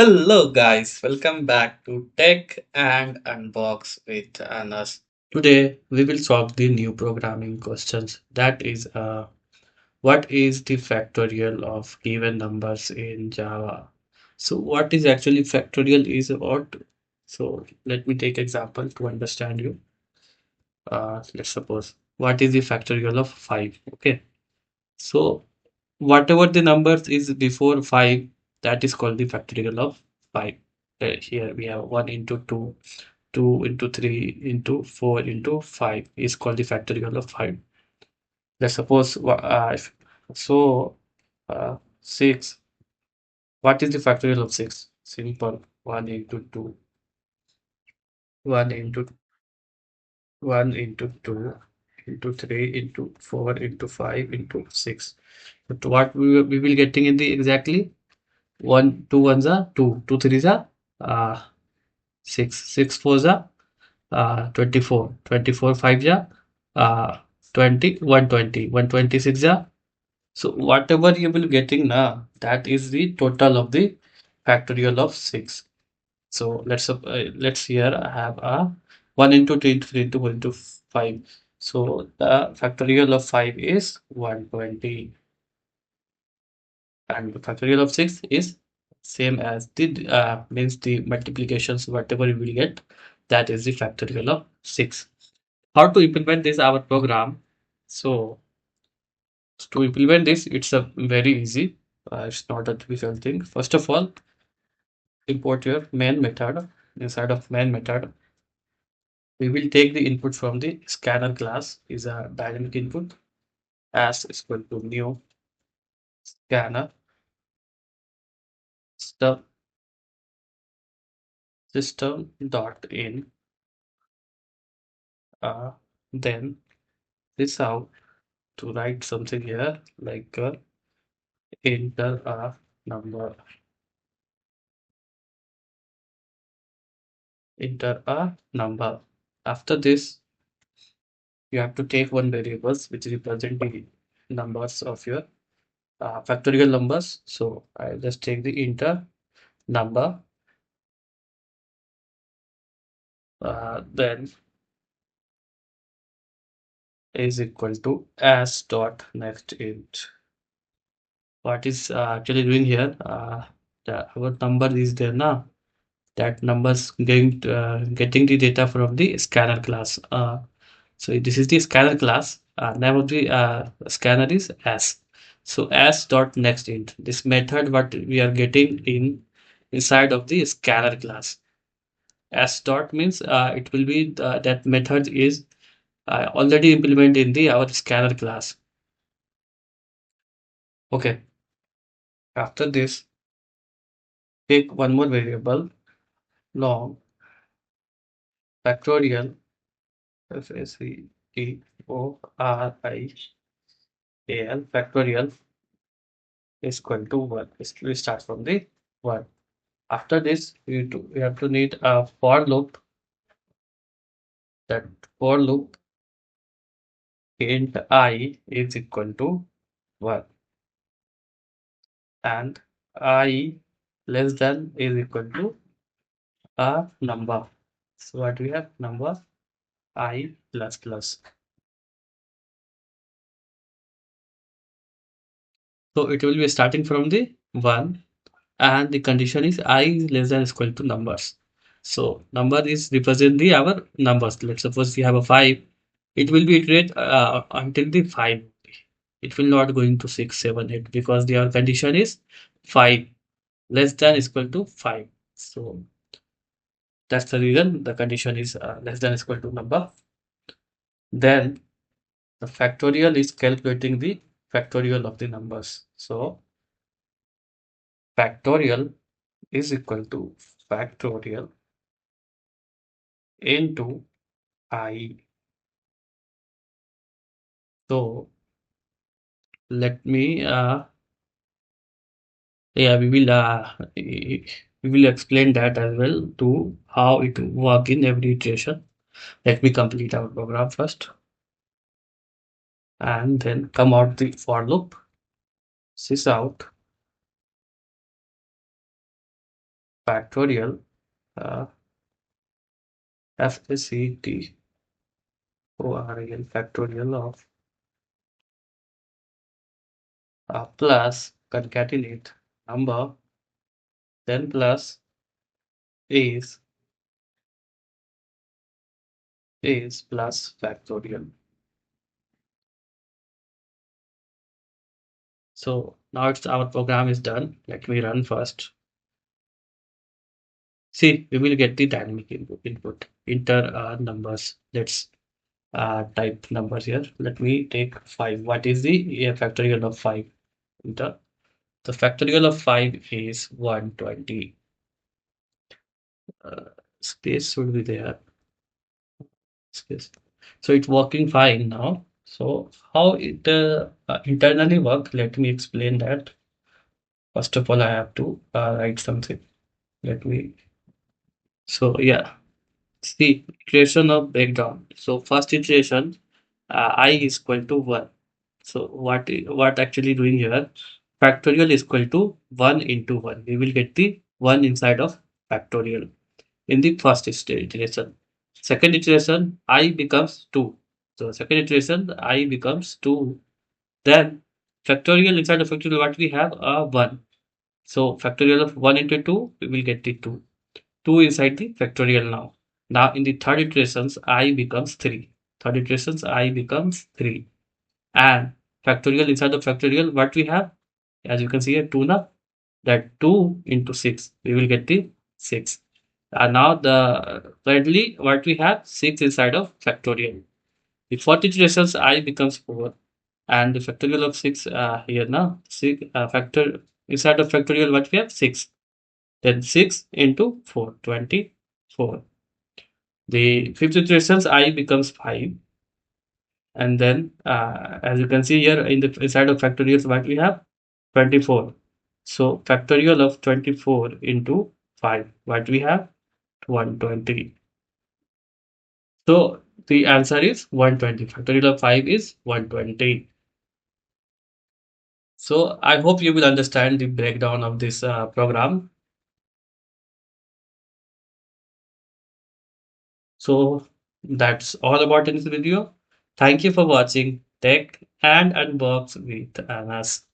Hello guys, welcome back to Tech and Unbox with Anas. Today we will solve the new programming questions. That is, what is the factorial of given numbers in Java? So what is actually factorial is about? So let me take example to understand you. Let's suppose what is the factorial of 5? Okay, so whatever the numbers is before 5, that is called the factorial of 5. Here we have 1 into 2, 2 into 3 into 4 into 5 is called the factorial of 5. Let's suppose so 6. What is the factorial of 6? Simple. 1 into 2, 1 into 1 into 2 into 3 into 4 into 5 into 6. But what we will getting in the exactly 1 2 ones are 2, 2 threes are 6, 6 fours are 24, 24 5 ja uh 20, 120, 126 ja. So whatever you will getting now, that is the total of the factorial of 6. So let's here I have a 1 into 2 into 3 into 1 into 5. So the factorial of 5 is 120, and the factorial of 6 is same as the means the multiplications whatever you will get, that is the factorial of 6. How to implement this our program? So to implement this, it's a very easy. It's not a difficult thing. First of all, import your main method. Inside of main method, we will take the input from the scanner class is a dynamic input as is equal to new scanner stuff system dot in. Uh, then this out to write something here like enter a number, enter a number. After this, you have to take one variables which represent the numbers of your factorial numbers. So I just take the enter number, then is equal to as dot next int. What is actually doing here? Our number is there now. That numbers getting the data from the scanner class. So this is the scanner class. Name of the scanner is as. So as dot next int. This method what we are getting in inside of the scanner class. As dot means it will be that method is already implemented in the our scanner class. Okay. After this, take one more variable long factorial Factorial factorial is equal to 1. We start from the 1. After this, we have to need a for loop. That for loop int I is equal to 1 and I less than is equal to a number. So what we have number I plus plus. So it will be starting from the 1 and the condition is I is less than equal to numbers. So number is represent the our numbers. Let's suppose we have a 5, it will be iterate until the 5. It will not going to 6 7 8 because the our condition is 5 less than equal to 5. So that's the reason the condition is less than equal to number. Then the factorial is calculating the factorial of the numbers. So factorial is equal to factorial into I. So let me yeah, we will explain that as well to how it work in every iteration. Let me complete our program first and then come out the for loop. Sys out factorial, uh, Factorial factorial of plus concatenate number, then plus is plus factorial. So now it's our program is done. Let me run first. See, we will get the dynamic input. Enter numbers. Let's type numbers here. Let me take 5. What is the factorial of 5? Enter. The factorial of 5 is 120. Uh, Space should be there. Space. So it's working fine now. So how it internally work? Let me explain that. First of all, I have to write something. Let me. So yeah, see iteration of breakdown. So first iteration, I is equal to 1. So what actually doing here? Factorial is equal to 1 into 1. We will get the 1 inside of factorial in the first iteration. Second iteration, I becomes 2. So second iteration, I becomes 2. Then factorial inside of factorial, what we have? 1. So factorial of 1 into 2, we will get the 2. 2 inside the factorial now. Now in the third iterations, I becomes 3. Third iterations, I becomes 3. And factorial inside the factorial, what we have? As you can see here, 2 now. That 2 into 6, we will get the 6. And now the thirdly, what we have? 6 inside of factorial. The fourth iterations, I becomes 4. And the factorial of 6 here now, 6 factor inside of factorial, what we have? 6. Then 6 into 4, 24. The fifth iterations, I becomes 5. And then, as you can see here, in the inside of factorial, what we have? 24. So factorial of 24 into 5, what we have? 120. So the answer is 120. Factorial of 5 is 120. So I hope you will understand the breakdown of this program. So that's all about in this video. Thank you for watching Tech and Unbox with Anas.